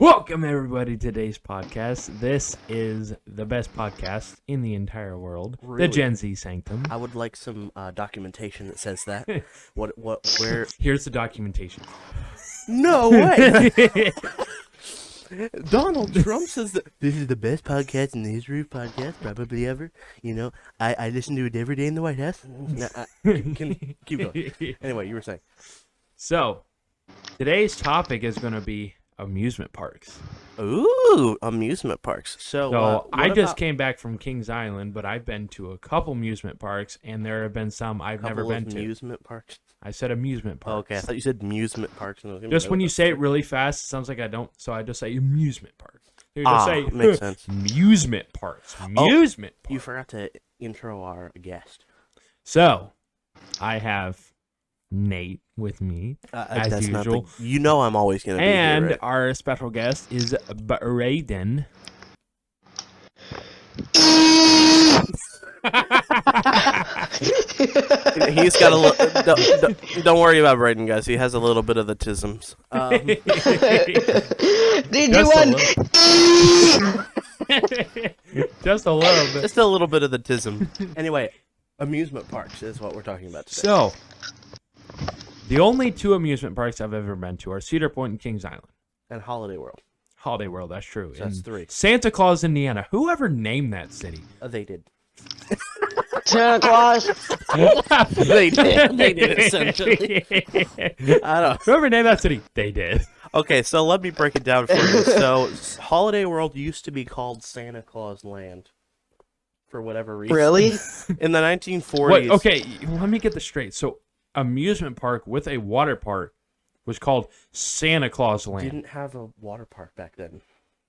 Welcome, everybody, to today's podcast. This is the best podcast in the entire world, Really? the Gen Z Sanctum. I would like some documentation that says that. Where? Here's the documentation. No way! Donald Trump says that this is the best podcast in the history of podcasts, probably ever. You know, I listen to it every day in the White House. Keep going. Anyway, you were saying. So, today's topic is going to be amusement parks. Ooh, amusement parks. So I just came back from Kings Island, but I've been to a couple amusement parks, and there have been some I've never been to. Amusement parks? I said amusement parks. Oh, okay, I thought you said amusement parks. Just when you say it really fast, it sounds like I don't, so I just say amusement parks. You just say makes sense. Amusement parks. Amusement parks. You forgot to intro our guest. So, I have Nate with me, as usual. You know I'm always going to be here, and right? our special guest is Braden. He's got a little. Don't worry about Braden, guys. He has a little bit of the tisms. Did you Just a little bit. Just a little bit of the tism. Anyway, amusement parks is what we're talking about today. So, the only two amusement parks I've ever been to are Cedar Point and Kings Island. And Holiday World. Holiday World, that's true. So that's three. Santa Claus, Indiana. Whoever named that city? They did. Santa Claus? They did. They did, essentially. I don't. Whoever named that city, they did. Okay, so let me break it down for you. So, Holiday World used to be called Santa Claus Land. For whatever reason. Really? In the 1940s. Wait, okay, let me get this straight. So, amusement park with a water park was called Santa Claus Land. Didn't have a water park back then.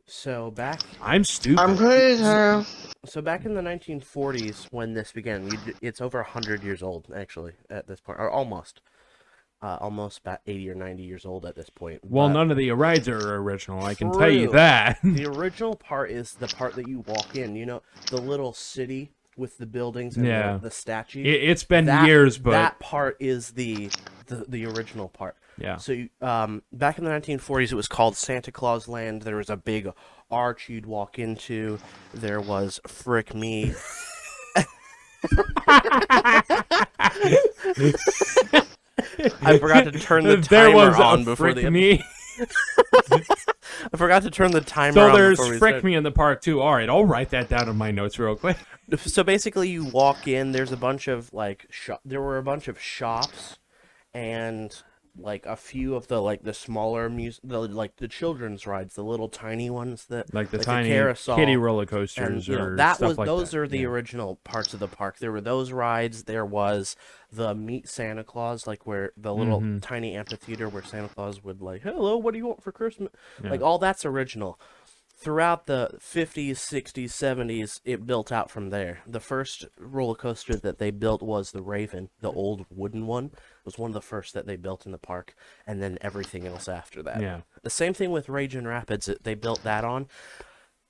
So back. I'm stupid. I'm pretty sure. So back in the 1940s, when this began, it's over 100 years old actually at this point, or almost about 80 or 90 years old at this point. Well, But none of the rides are original. I can tell you that. the original part is the part that you walk in. You know, the little city with the buildings and the statues. It's been years, but that part is the original part. Yeah. So back in the 1940s, it was called Santa Claus Land. There was a big arch you'd walk into. There was Frick Me. I forgot to turn the timer on before the me. I forgot to turn the timer So on. there's before we Frick started. Me in the park too. All right, I'll write that down in my notes real quick. So basically, you walk in. There's a bunch of there were a bunch of shops, and like a few of the smaller the children's rides, the little tiny ones that Like the tiny carousel, kiddie roller coasters and, or that stuff was like those that. are the original parts of the park. There were those rides. There was the Meet Santa Claus, like where the little tiny amphitheater where Santa Claus would hello, what do you want for Christmas? Yeah. Like all that's original. Throughout the 50s, 60s, 70s, it built out from there. The first roller coaster that they built was the Raven, the old wooden one. It was one of the first that they built in the park, and then everything else after that. Yeah. The same thing with Ragin Rapids. They built that on.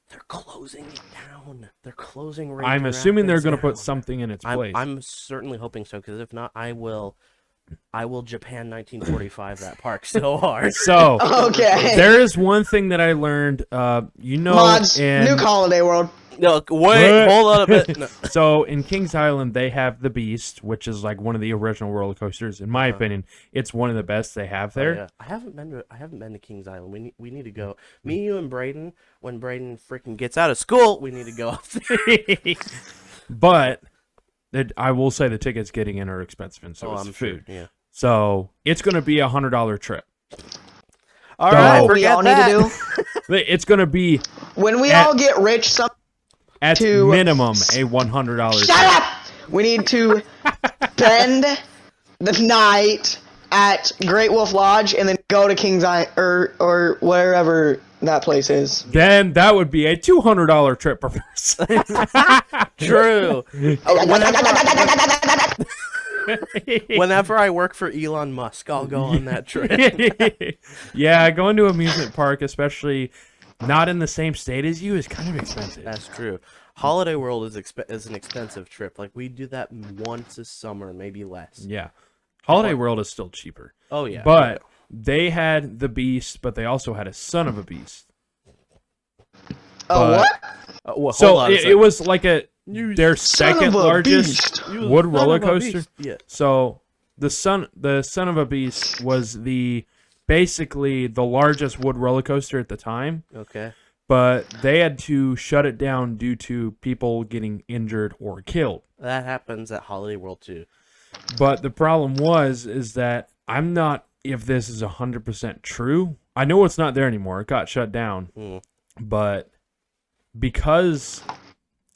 They're closing it down. They're closing Ragin I'm assuming they're Rapids going to put down. something in its place. I'm certainly hoping so, because if not, I will Japan 1945 that park so hard. So, Okay. there is one thing that I learned. Mods, in, New Holiday World. No, wait, hold on a bit. No. So in Kings Island, they have the Beast, which is like one of the original roller coasters. In my opinion, it's one of the best they have there. Oh, yeah. I haven't been to Kings Island. We need to go. Me, you, and Braden. When Braden freaking gets out of school, we need to go up there. But I will say the tickets getting in are expensive, and so is the food. Sure, yeah. So it's going to be $100 trip. All So- right, What we all need to do It's going to be when we At- all get rich. at To- minimum a $100 Shut trip. up! We need to spend the night at Great Wolf Lodge and then go to Kings Island or wherever that place is. Then that would be a $200 trip per person. True. Whenever I work for Elon Musk, I'll go on that trip. Yeah, going to amusement park, especially not in the same state as you, is kind of expensive. That's true. Holiday World is an expensive trip. Like we do that once a summer, maybe less. Yeah. Holiday World is still cheaper. Oh yeah. But they had the Beast, but they also had a Son of a Beast. Oh, what? Well, So hold on a it second. was like their Son second of a largest beast. You wood son of roller a coaster. beast. Yeah. So the son of a beast was basically the largest wood roller coaster at the time, Okay. but they had to shut it down due to people getting injured or killed. That happens at Holiday World too. But the problem is that I'm not if this is 100% true. I know it's not there anymore. It got shut down. But because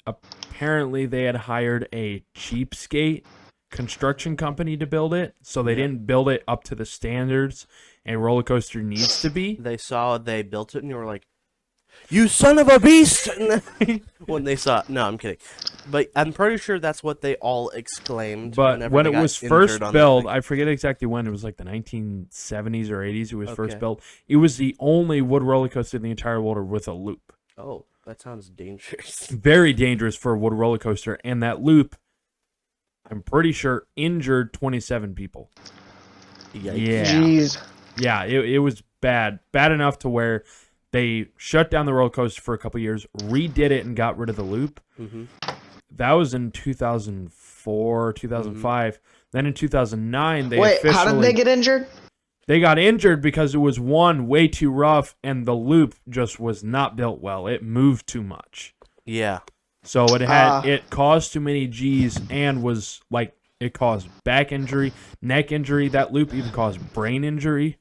apparently they had hired a cheapskate construction company to build it, so they didn't build it up to the standards a roller coaster needs to be. They built it and you were like, "You son of a beast!" And then, when they saw it. No, I'm kidding. But I'm pretty sure that's what they all exclaimed. But when they it got was injured first on that built, thing. I forget exactly when. It was like the 1970s or 80s. It was first Okay. built. It was the only wood roller coaster in the entire world with a loop. Oh, that sounds dangerous. Very dangerous for a wood roller coaster. And that loop, I'm pretty sure, injured 27 people. Yikes. Yeah. Jeez. Yeah, it was bad. Bad enough to where they shut down the roller coaster for a couple years, redid it, and got rid of the loop. That was in 2004, 2005. Then in 2009, they Wait, officially... how did they get injured? They got injured because it was, one, way too rough, and the loop just was not built well. It moved too much. Yeah. So it caused too many G's and was like, it caused back injury, neck injury. That loop even caused brain injury.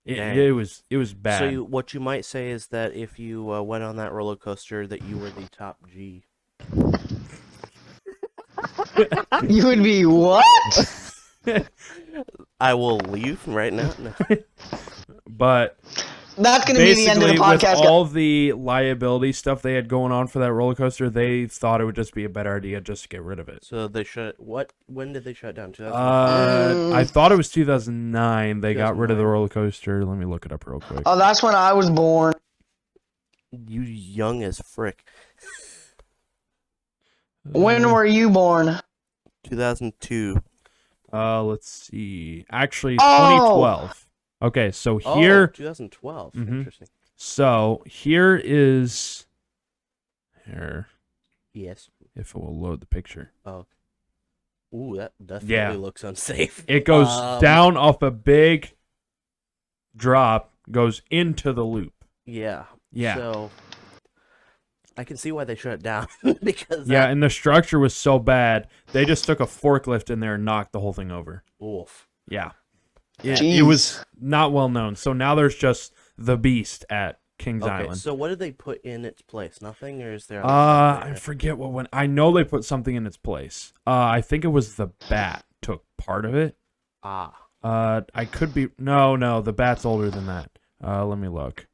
It was bad. So what you might say is that if you went on that roller coaster, that you were the top G. You would be what? I will leave right now. No. But That's going to be the end of the basically, with podcast. all the liability stuff they had going on for that roller coaster, they thought it would just be a better idea just to get rid of it. So they shut. When did they shut down? 2000. I thought it was 2009. They got rid of the 2009. roller coaster. Let me look it up real quick. Oh, that's when I was born. You young as frick. When were you born? 2002. Let's see. Actually, Oh! 2012. Okay, so here... 2012. Mhm. Interesting. So here is... Here, Yes. if it will load the picture. Oh. Ooh, that definitely Yeah. looks unsafe. It goes Um, down off a big drop, goes into the loop. Yeah. Yeah. So I can see why they shut it down because Yeah, and the structure was so bad, they just took a forklift in there and knocked the whole thing over. Oof. Yeah. Jeez. It was not well known. So now there's just the Beast at Kings Okay, Island. so what did they put in its place? Nothing, or is there? I forget what went. I know they put something in its place. I think it was the Bat took part of it. I could be. No, the Bat's older than that. Let me look.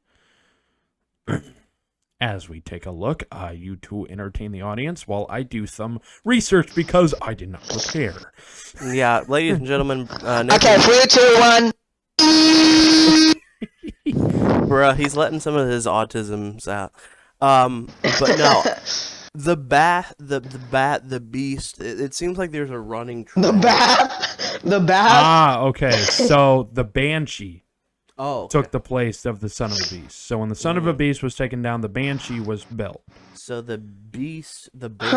As we take a look, you two entertain the audience while I do some research because I did not prepare. Yeah, ladies and gentlemen. Okay, 3, 2, 1. Bruh, he's letting some of his autisms out. But no, the Beast. It seems like there's a running trend. The bat. The bat. Ah, okay. So the Banshee Oh, okay. took the place of the Son of a Beast. So when the Son of a Beast was taken down, the Banshee was built. So the Beast, the Banshee,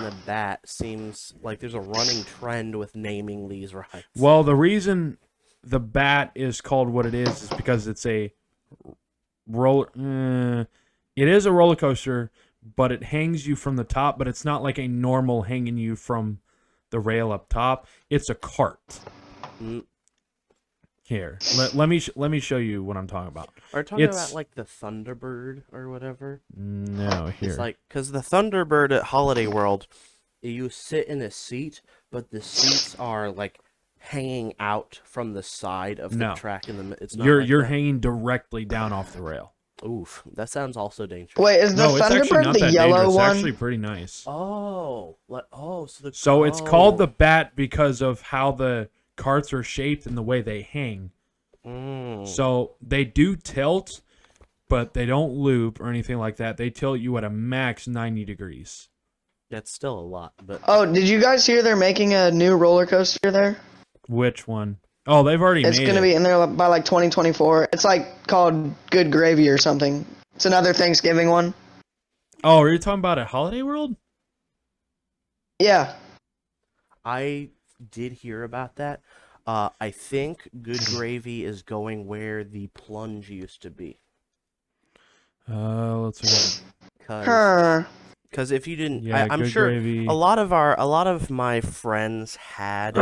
and the Bat seems like there's a running trend with naming these rides. Well, the reason the Bat is called what it is because it's a roller. It is a roller coaster, but it hangs you from the top. But it's not like a normal hanging you from the rail up top. It's a cart. Mm. Here, let me show you what I'm talking about. Are you talking It's- about like the Thunderbird or whatever? No, here. It's like, because the Thunderbird at Holiday World, you sit in a seat, but the seats are like hanging out from the side of the No. track. It's not you're like you're that. hanging directly down off the rail. Oof, that sounds also dangerous. Wait, is the No, it's actually Thunderbird not the that yellow dangerous. one? It's actually pretty nice. So It's called the Bat because of how the carts are shaped and the way they hang. So they do tilt, but they don't loop or anything like that. They tilt you at a max 90 degrees. That's still a lot, but Oh, did you guys hear they're making a new roller coaster there? Which one? Oh, they've already It's made going to it. be in there by like 2024. It's like called Good Gravy or something. It's another Thanksgiving one. Oh, are you talking about at Holiday World? Yeah. I did hear about that. I think Good Gravy is going where the plunge used to be. Let's look at Huh. Because if you didn't, Yeah, I'm Good sure Gravy. a lot of my friends had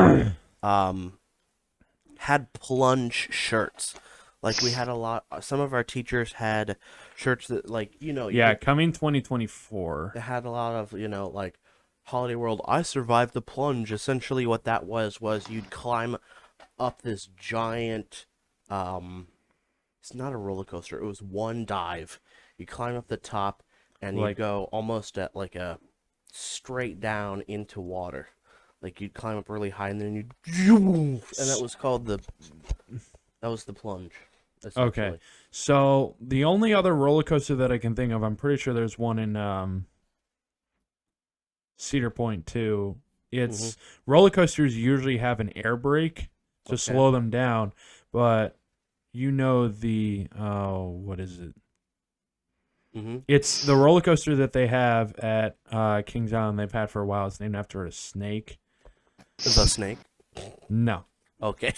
plunge shirts. Like we had a lot. Some of our teachers had shirts that, like, Yeah, coming 2024. they had a lot of, like Holiday World. I survived the plunge. Essentially, what that was you'd climb up this giant. It's not a roller coaster. It was one dive. You climb up the top, and you Like- go almost at like a straight down into water. Like you'd climb up really high, and then and that was called the plunge. Okay. Essentially. So the only other roller coaster that I can think of, I'm pretty sure there's one in Cedar Point too. It's roller coasters usually have an air brake to slow them down, but what is it? It's the roller coaster that they have at Kings Island. They've had for a while. It's named after a snake. Is that a snake? No, Okay.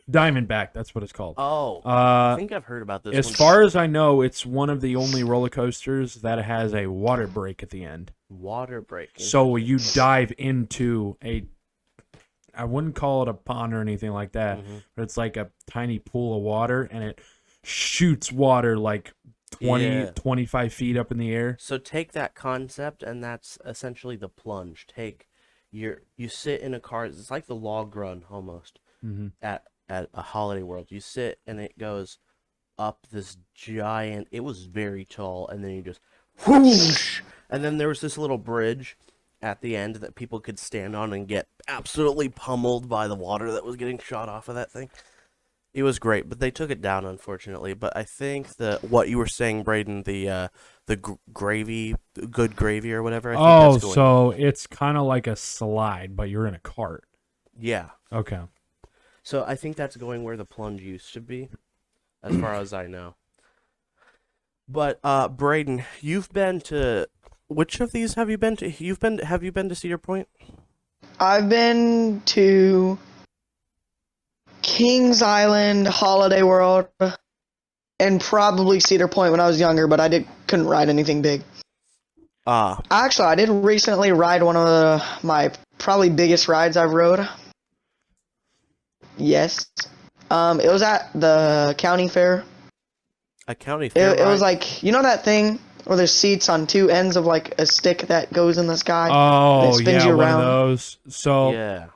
Diamondback. That's what it's called. Oh, I think I've heard about this. As far as I know, it's one of the only roller coasters that has a water break at the end. Water break. So you dive into I wouldn't call it a pond or anything like that, but it's like a tiny pool of water, and it shoots water like 25 feet up in the air. So take that concept, and that's essentially the plunge. You sit in a car. It's like the log run almost at a Holiday World. You sit, and it goes up this giant. It was very tall, and then you just whoosh, and then there was this little bridge at the end that people could stand on and get absolutely pummeled by the water that was getting shot off of that thing. It was great, but they took it down, unfortunately. But I think what you were saying, Braden, the gravy, Good Gravy or whatever. I think that's going. So it's kind of like a slide, but you're in a cart. Yeah. Okay. So I think that's going where the plunge used to be, as far as I know. But Braden, you've been to which of these have you been to? Have you been to Cedar Point? I've been to Kings Island, Holiday World, and probably Cedar Point when I was younger, but I couldn't ride anything big. Actually, I did recently ride one of my probably biggest rides I've rode. Yes. It was at the county fair. A county fair. It was like, you know that thing where there's seats on two ends of like a stick that goes in the sky? Oh, that spins you one around? of those. So yeah.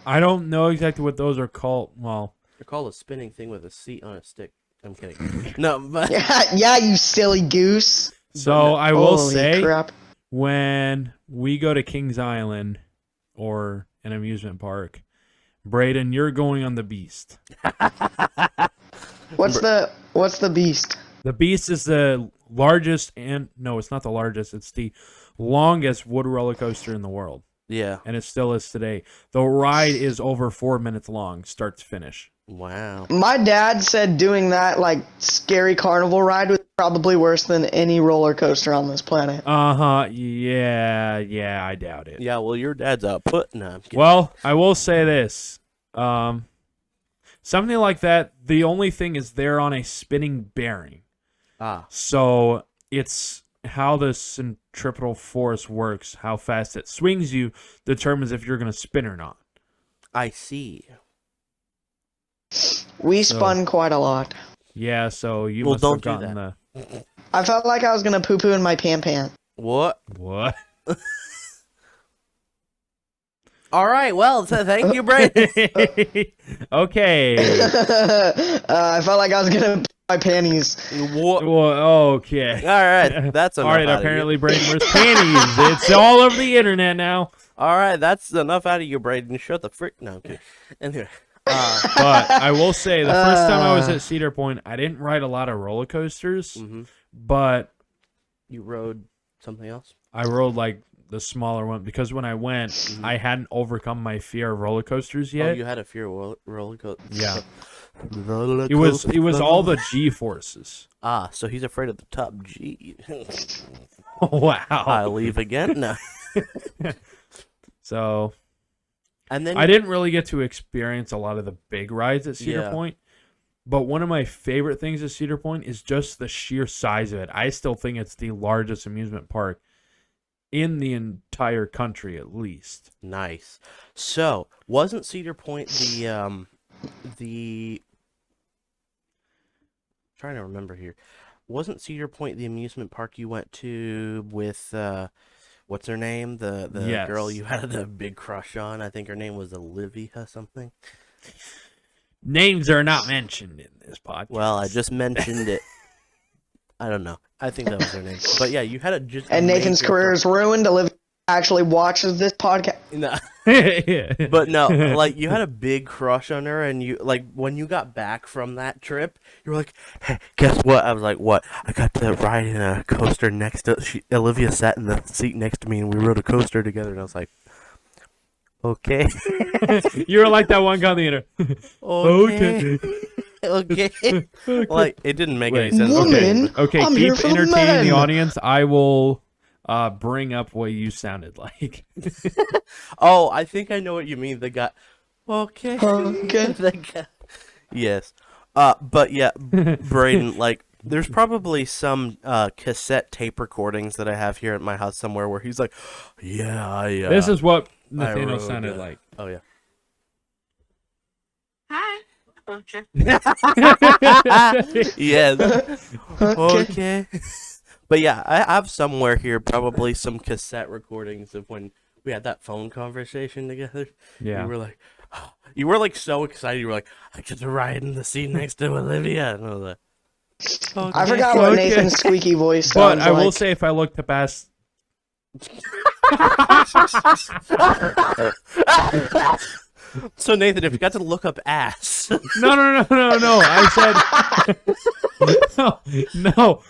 I don't know exactly what those are called. Well, they're called a spinning thing with a seat on a stick. I'm kidding. No, but yeah, you silly goose. So I will Holy say, crap. when we go to Kings Island or an amusement park, Braden, you're going on the Beast. What's the Beast? The Beast is the largest, and no, it's not the largest. It's the longest wood roller coaster in the world. yeah. And it still is today. The ride is over 4 minutes long, start to finish. Wow. My dad said doing that like scary carnival ride was probably worse than any roller coaster on this planet. Yeah, I doubt it. Yeah, well, your dad's output. No, I'm kidding. Well, I will say this. Something like that, the only thing is they're on a spinning bearing. So it's how the centripetal force works, how fast it swings you, determines if you're going to spin or not. I see. We spun quite a lot. Yeah, so you Well, must have don't do gotten that. the... I felt like I was gonna poo-poo in my pant. What? What? All right. Well, thank you, Braden. Okay. I felt like I was gonna poo my panties. What? Well, okay. All right. That's enough. All right, out of apparently you. Braden wears panties. It's all over the internet now. All right. That's enough out of you, Braden. Shut the frick. No, I'm kidding. Anyway. But I will say, the first time I was at Cedar Point, I didn't ride a lot of roller coasters, but You rode something else? I rode like the smaller one because when I went, I hadn't overcome my fear of roller coasters yet. Oh, you had a fear of roller coaster. Yeah. It was all the G forces. Ah, so he's afraid of the top G. Wow. I leave again? No. So, And then I didn't really get to experience a lot of the big rides at Cedar Yeah. Point, but one of my favorite things at Cedar Point is just the sheer size of it. I still think it's the largest amusement park in the entire country, at least. Nice. So, wasn't Cedar Point the trying to remember here. Wasn't Cedar Point the amusement park you went to with what's her name? The Yes. girl you had a big crush on. I think her name was Olivia something. Names are not mentioned in this podcast. Well, I just mentioned it. I don't know. I think that was her name. But yeah, you had a just And Nathan's major career is ruined. Olivia actually watches this podcast. No. Yeah. But no, like you had a big crush on her, and you like when you got back from that trip, you were like, "Hey, guess what?" I was like, "What?" I got to ride in a coaster next to Olivia sat in the seat next to me, and we rode a coaster together. And I was like, "Okay, You were like that one guy on the internet. okay, okay." Like it didn't make any sense. Woman, Okay, I'm here keep for the entertaining the men. audience. I will bring up what you sounded like. Oh, I think I know what you mean. The guy. Okay. Okay. The guy. Yes. But yeah, Braden, like, there's probably some cassette tape recordings that I have here at my house somewhere where he's like, "Yeah, yeah." This is what I Nathaniel rode sounded it. like. Oh yeah. Hi. Okay. Yes. Okay. Okay. But yeah, I have somewhere here probably some cassette recordings of when we had that phone conversation together. Yeah. You were like so excited. You were like, "I get to ride in the seat next to Olivia," and I was like, I forgot what Okay. Nathan's squeaky voice But sounds I will like. say, if I look to past, So Nathan, if you got to look up ass, no. I said no.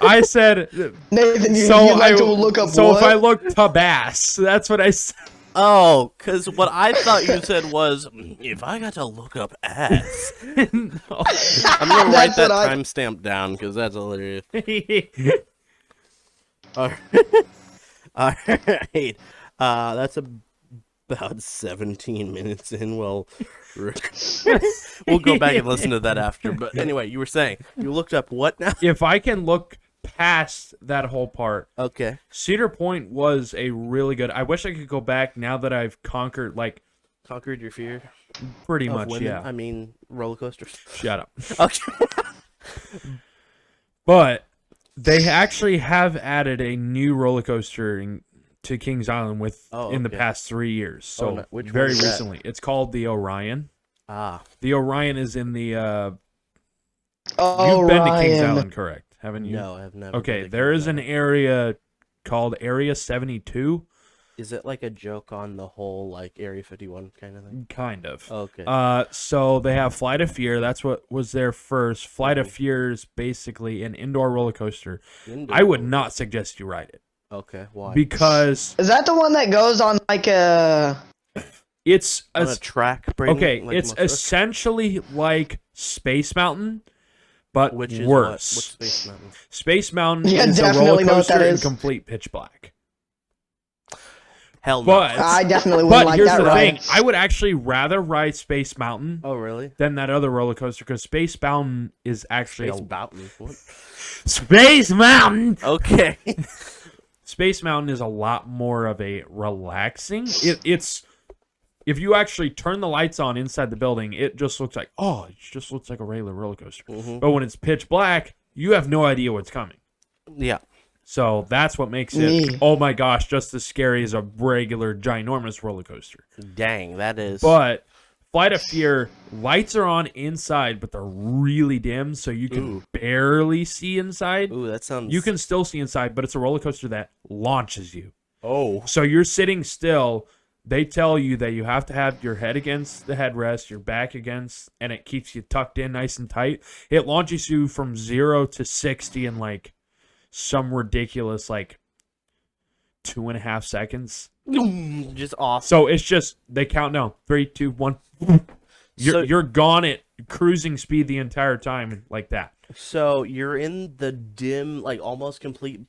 I said Nathan, you, so. you'd like I to look up so what? if I look to bass, that's what I said. oh, because what I thought you said was, if I got to look up ass, No. I'm gonna write That's that what I- timestamp down because that's hilarious. All right, that's about 17 minutes in. Well, we'll go back and listen to that after. But anyway, you were saying you looked up what now? If I can look past that whole part, Okay. Cedar Point was a really good. I wish I could go back now that I've conquered, like, Conquered your fear pretty of much. women? Yeah. I mean, roller coasters. Shut up. Okay. But they actually have added a new roller coaster to Kings Island in the okay. past 3 years. So no, which one very is that? recently, it's called the Orion. Ah. The Orion is in the. Oh, You've been to Kings Ryan. Island, correct? Haven't you? No, I have never. Okay, been to there Kings is an Island. area called Area 72. Is it like a joke on the whole like Area 51 kind of thing? Kind of. Okay. So they have Flight of Fear. That's what was there first. Flight of Fear is basically an indoor roller coaster. I would not suggest you ride it Okay. Why? because Is that the one that goes on like a? it's On a track, Braden? okay. Like It's most of us? essentially like Space Mountain, but Which is worse. What? What's Space Mountain? Space Mountain Yeah, is a roller definitely know what coaster that in is. complete pitch black. Hell no. But I definitely wouldn't but like here's that the ride. thing: I would actually rather ride Space Mountain Oh really? than that other roller coaster because Space Mountain is actually Space Mountain. What? Space Mountain. Okay. Space Mountain is a lot more of a relaxing. It's if you actually turn the lights on inside the building, it just looks like a regular roller coaster. Mhm. But when it's pitch black, you have no idea what's coming. Yeah. So that's what makes it, Me. oh my gosh, just as scary as a regular ginormous roller coaster. Dang, that is. But Flight of Fear, lights are on inside, but they're really dim, so you can Ooh. barely see inside. Ooh, that sounds. You can still see inside, but it's a roller coaster that launches you. Oh. So you're sitting still. They tell you that you have to have your head against the headrest, your back against, and it keeps you tucked in nice and tight. It launches you from 0 to 60 in like some ridiculous like 2.5 seconds. Just off. So it's just they count down 3, 2, 1. You're gone at cruising speed the entire time like that. So you're in the dim, like almost complete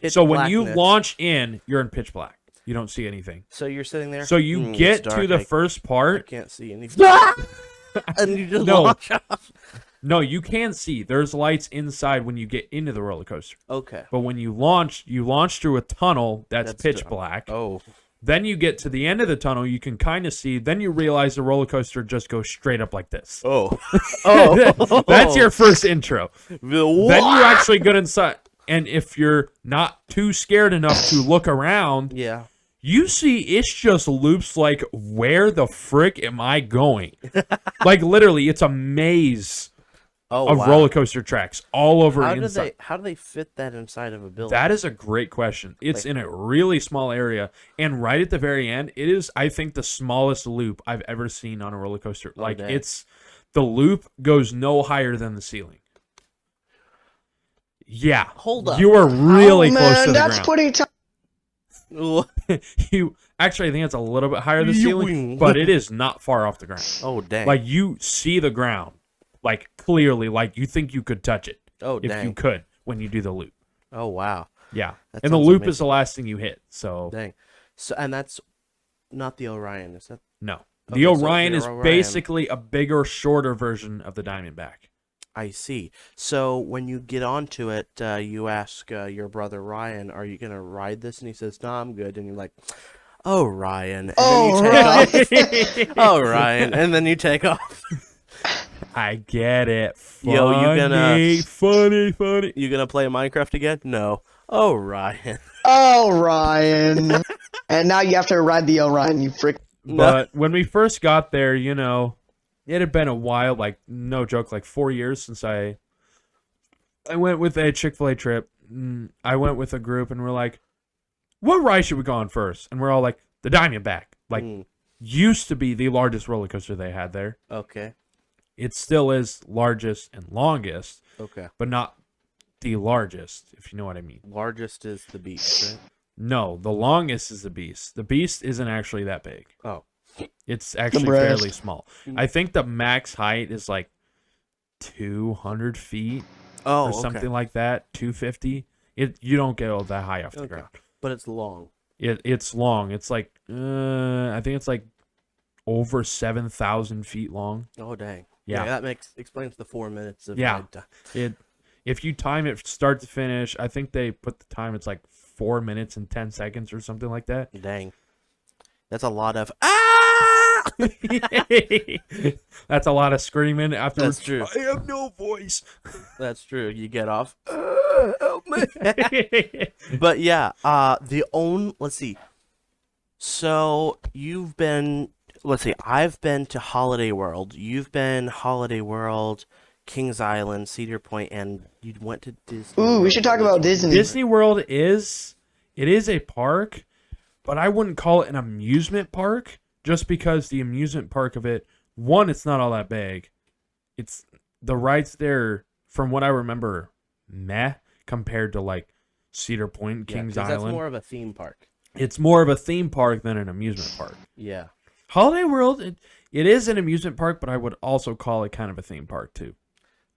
pitch So when you blackness. launch in, you're in pitch black. You don't see anything. So you're sitting there. So you it's get dark, to the I first part. can't see anything. And you just No. launch off. No, you can see. There's lights inside when you get into the roller coaster. Okay. But when you launch through a tunnel that's pitch dumb. black. Oh. Then you get to the end of the tunnel, you can kind of see. Then you realize the roller coaster just goes straight up like this. Oh. Oh. That's your first intro. What? Then you actually get inside. And if you're not too scared enough to look around, Yeah. you see it's just loops like, where the frick am I going? Like, literally, it's a maze of wow. roller coaster tracks all over How inside. do they fit that inside of a building? That is a great question. It's in a really small area, and right at the very end, it is, I think, the smallest loop I've ever seen on a roller coaster. Like, dang. it's the loop goes no higher than the ceiling. Yeah, Hold up. you are really close to the that's ground. pretty tough. You actually, I think it's a little bit higher than the ceiling, but it is not far off the ground. Oh dang. Like, you see the ground, like, clearly, like you think you could touch it Oh if dang. you could when you do the loop. Oh wow. Yeah, That and the sounds loop is amazing. the last thing you hit. So Dang. So and that's not the Orion, is that? no, Okay, the so Orion the is Orion- basically a bigger, shorter version of the Diamondback. I see. So when you get onto it, you ask your brother Ryan, "Are you gonna ride this?" And he says, "No, I'm good." And you're like, "Oh, Ryan." And Oh, then you take off. Oh, Ryan. And then you take off. I get it. Funny, Yo, you gonna- funny. You gonna play Minecraft again? No. Oh, Ryan. Oh, Ryan. And now you have to ride the Orion, you frick. But when we first got there, you know, it had been a while, like, no joke, like 4 years since I went with a Chick-fil-A trip. I went with a group, and we're like, what ride should we go on first? And we're all like, the Diamondback. Like, used to be the largest roller coaster they had there. Okay. It still is largest and longest, Okay. but not the largest, if you know what I mean. Largest is the beast, right? No, the longest is the Beast. The Beast isn't actually that big. Oh. It's actually breast. fairly small. I think the max height is like 200 feet Oh, or something like that, 250. You don't get all that high off the Okay. ground. But it's long. It's long. It's like, I think it's like over 7,000 feet long. Oh, dang. Yeah. That explains the 4 minutes of Yeah. ride time. If you time it start to finish, I think they put the time, it's like 4 minutes and 10 seconds or something like that. Dang. That's a lot of ah! That's a lot of screaming afterwards. That's true. I have no voice. That's true. You get off. Help me. But yeah, let's see. So you've been, I've been to Holiday World. You've been Holiday World, Kings Island, Cedar Point, and you went to Disney. Ooh, we should talk about Disney. Disney World is a park, but I wouldn't call it an amusement park just because the amusement park of it, one, it's not all that big. It's the rides there, from what I remember, meh compared to like Cedar Point, Yeah, Kings 'cause Island. That's more of a theme park. It's more of a theme park than an amusement park. Yeah. Holiday World, it is an amusement park, but I would also call it kind of a theme park too.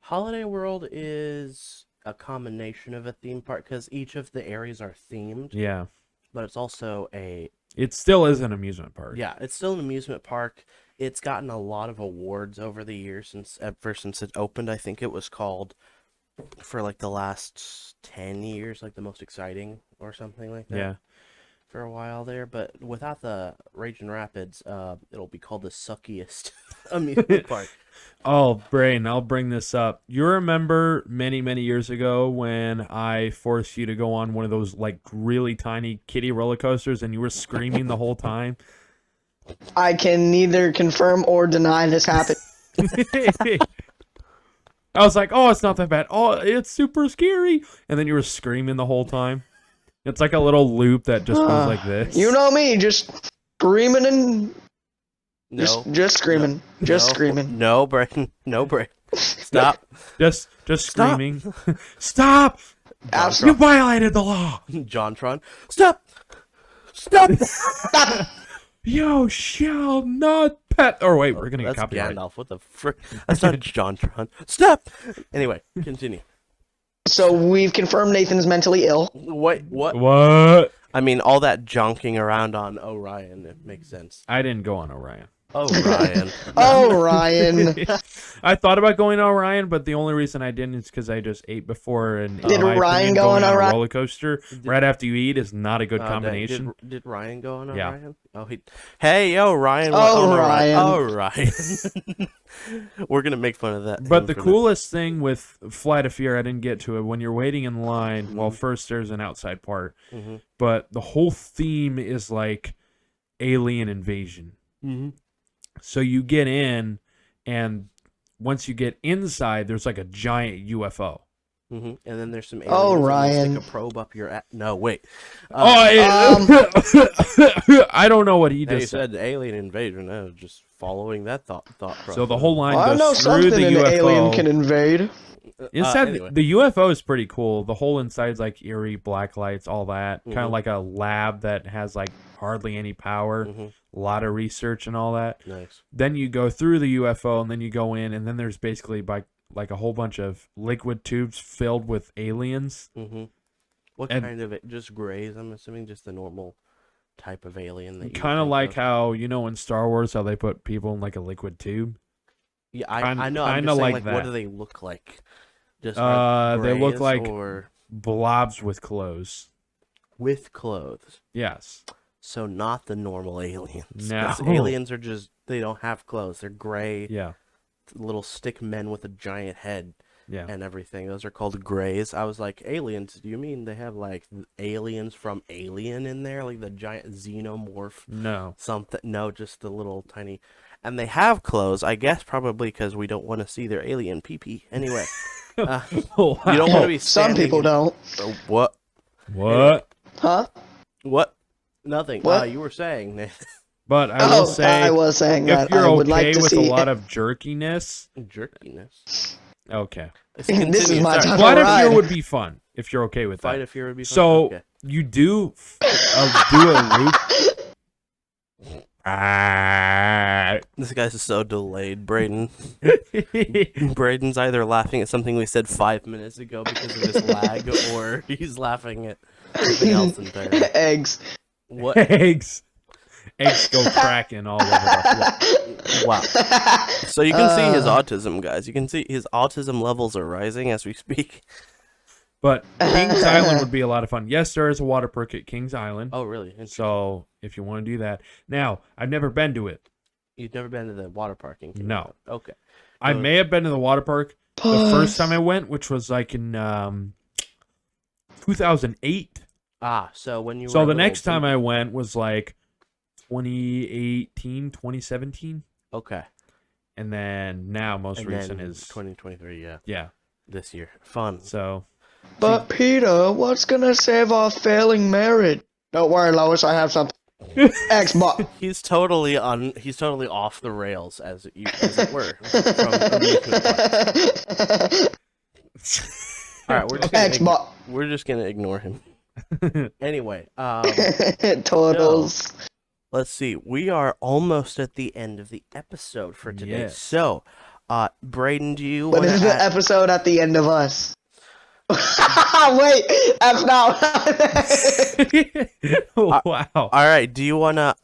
Holiday World is a combination of a theme park because each of the areas are themed, Yeah. but it's also It still is an amusement park. yeah, it's still an amusement park. It's gotten a lot of awards over the years since it opened. I think it was called for like the last 10 years, like the most exciting or something like that. Yeah. For a while there, but without the Ragin Rapids, it'll be called the suckiest amusement park. Oh, Braden, I'll bring this up. You remember many, many years ago when I forced you to go on one of those like really tiny kiddie roller coasters and you were screaming the whole time? I can neither confirm or deny this happened. I was like, oh, it's not that bad. Oh, it's super scary. And then you were screaming the whole time. It's like a little loop that just goes like this. You know me, just screaming and No, just screaming, just no, screaming. No, Braden. No, Braden. Stop. Just screaming. Stop! Absolutely. You violated the law. JonTron, stop! Stop! You shall not pet. Or wait, we're gonna get That's copyright. Gandalf. What the frick? That's not JonTron. Stop! Anyway, continue. So we've confirmed Nathan's mentally ill. Wait, what? What? I mean, all that jonking around on Orion, it makes sense. I didn't go on Orion. Orion. Oh, Ryan. I thought about going on Orion, but the only reason I didn't is because I just ate before, and Did in my Ryan opinion, go going on a Orion? roller coaster right after you eat is not a good combination. Did Ryan go on Yeah. Orion? Oh, hey, yo, Ryan. Oh, on Ryan. Oh, Ryan. We're gonna make fun of that. But the coolest thing with Flight of Fear, I didn't get to it. When you're waiting in line, well, Mm-hmm. first there's an outside part, Mm-hmm. but the whole theme is like alien invasion. Mm-hmm. So you get in, and once you get inside, there's like a giant UFO. Mm-hmm. And then there's some aliens. Oh, and they Ryan. Stick a probe up your. No, wait. I don't know what he They just said. said alien invasion. I was just following that thought process. So the whole line I know goes through something the an alien UFO. can invade. Inside anyway. the UFO is pretty cool. The whole inside's like eerie, black lights, all that. Kind of Mhm. like a lab that has like hardly any power, Mhm. a lot of research and all that. Nice. Then you go through the UFO, and then you go in, and then there's basically like a whole bunch of liquid tubes filled with aliens. Mm-hmm. What And- kind of it? Just grays? I'm assuming just the normal type of alien that you Kind of think like of. how, you know, in Star Wars, how they put people in like a liquid tube. Yeah, kind- I know. I'm kinda just saying, like what that. do they look like? Just They look grays like or blobs with clothes. with clothes. Yes. So not the normal aliens. No. 'Cause aliens are just they don't have clothes. They're gray Yeah. little stick men with a giant head Yeah. and everything. Those are called grays. I was like, aliens? Do you mean they have like aliens from Alien in there, like the giant xenomorph? No. Something? No, just the little tiny. And they have clothes, I guess, probably because we don't want to see their alien pee-pee. Anyway, you don't want to be Some standing. people don't. What? What? Huh? What? Nothing. What? You were saying, Nathan. But I will Oh, say, I was saying if that you're I would okay like to with see a lot of jerkiness, Jerkiness. okay. Let's This is continue. my Sorry. time. Flight of Fear ride. would be fun if you're okay with Fight that. of Fear would be fun. So Okay. you do do a loop. Ah. This guy's so delayed, Braden. Braden's either laughing at something we said 5 minutes ago because of his lag, or he's laughing at something else entirely. Eggs. What? Eggs go cracking all over the floor. Wow. So you can see his autism, guys. You can see his autism levels are rising as we speak. But Kings Island would be a lot of fun. Yes, there is a water park at Kings Island. Oh, really? So if you want to do that. Now, I've never been to it. You've never been to the water park in Kingdom? No. Okay. I So- may have been to the water park the first time I went, which was like in 2008. So when you were So a the little next time baby- I went was like 2018, 2017. Okay. And then now most And recent then is 2023, yeah. this year. Fun. So But Peter, what's gonna save our failing marriage? Don't worry, Lois. I have something. Xbox. He's totally off the rails, as it were. From Amusement Park. All right, Xbox. we're just gonna ignore him. Anyway, Totals. let's see. We are almost at the end of the episode for today. Yes. So, Braden, do you But want is to the episode at the end of us? Wait, that's not. wow. All right. Do you want to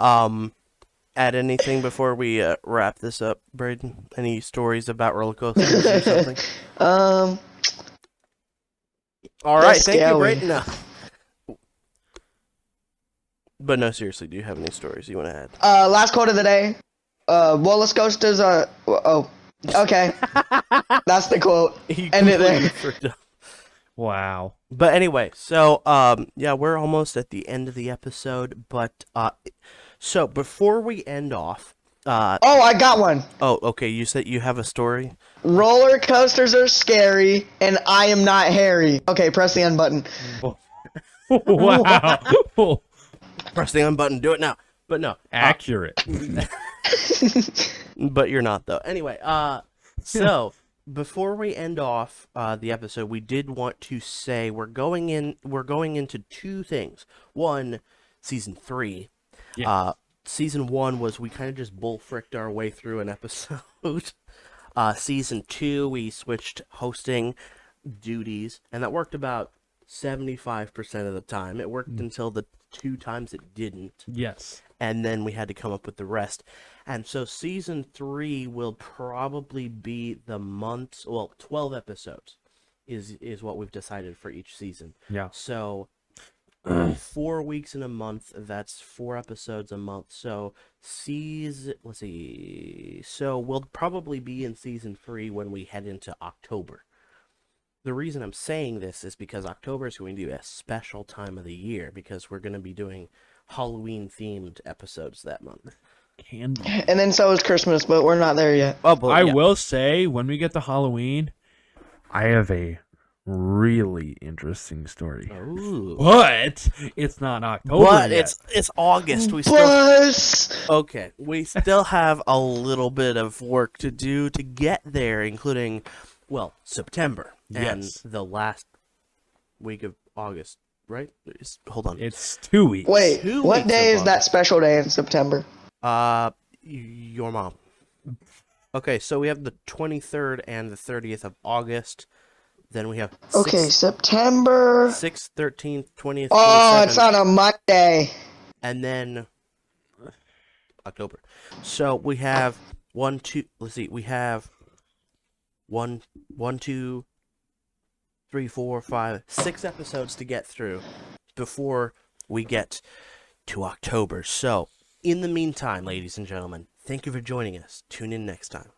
add anything before we wrap this up, Braden? Any stories about roller coasters or something? All right. That's Thank you, scary. Braden. No. But no, seriously, do you have any stories you want to add? Last quote of the day. Roller coasters are. Oh, okay. That's the quote. He End it completely there. forgot. Wow. But anyway, so yeah, we're almost at the end of the episode. But so before we end off, Oh, I got one. oh, okay, you said you have a story. Roller coasters are scary, and I am not Harry. Okay, press the end button. Wow. Press the on button. Do it now. But no, Accurate. but you're not though. Anyway, so before we end off the episode, we did want to say we're going into two things. One, season 3. Yeah. Season 1 was we kind of just bullfricked our way through an episode. Season 2, we switched hosting duties, and that worked about 75% of the time. It worked until the 2 times it didn't. Yes. And then we had to come up with the rest. And so season 3 will probably be 12 episodes is what we've decided for each season. Yeah. So 4 weeks in a month, that's 4 episodes a month. So let's see. So we'll probably be in season 3 when we head into October. The reason I'm saying this is because October is going to be a special time of the year because we're going to be doing Halloween-themed episodes that month. Candy. And then so is Christmas, but we're not there yet. Oh, but, I yeah. will say, when we get to Halloween, I have a really interesting story. Ooh. But it's not October But yet. it's August. We still have a little bit of work to do to get there, including, September and Yes. the last week of August, right? Hold on. It's 2 weeks. Wait, 2 what weeks day of is that August. special day in September? Your mom. Okay, so we have the 23rd and the 30th of August. Then we have Okay, September. 6th, 13th, 20th, 27th. Oh, it's on a Monday. And then October. So we have we have 1, 2, 3, 4, 5, 6 episodes to get through before we get to October. So, in the meantime, ladies and gentlemen, thank you for joining us. Tune in next time.